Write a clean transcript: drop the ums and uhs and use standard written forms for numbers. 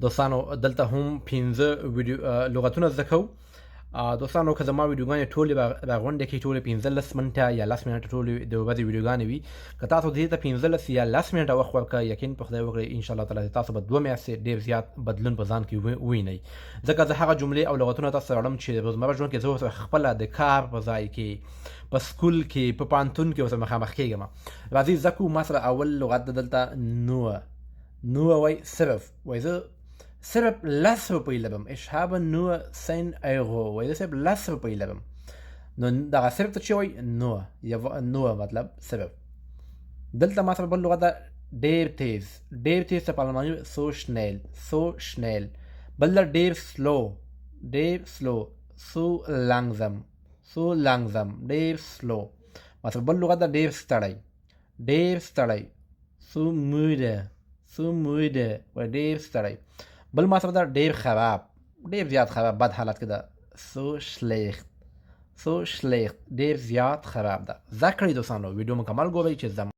دوستانو دلته هم 15 ویډیو لغتونه زده کوو. دوستانو که زما ویډیوګانې ټولې راغونډې کړي، ټولې 15 منټه یا 10 منټه ټولې د ورځې ویډیوګانې وي. که تاسو دې ته 15 یا 10 منټه وخت ورکړئ، یقین په خدای وکړئ انشاءالله تعالی تاسو به 2 میاشتې ډېر زیات بدلون په ځان کې ووینئ. ځکه زه هغه جملې او لغتونه تاسو ته راوړم چې روزمره ژوند کې زه ورسره خپله د کار په ځای کې، په سکول کې، په پوهنتون کې ورسره مخامخ کېږم. راځئ زده کړو. ما سره اول لغت ده دلته نوه وایي صرف. وایي زه صرف 10 روپۍ لرم. Ich habe nur 10 Euro. وایي زه صرف 10 روپۍ لرم. نو دغه صرف ته چې وایي نوه مطلب صرف. دلته ما سره بل لغت ده ډېر تیز. ډېر تیز ته په الماني so schnell. بل ده ډېر سلو so langsam. ډېر سلو. ما سره بل لغت ده ډېر ستړی so müde. وایي ډېر ستړی. بل ما سره ده ډېر خراب، ډېر زیات خراب، بد حالت کې ده so schlecht. ډېر زیات خراب ده. زده کړئ دوستانو، ویډیو مکمل ګورئ چې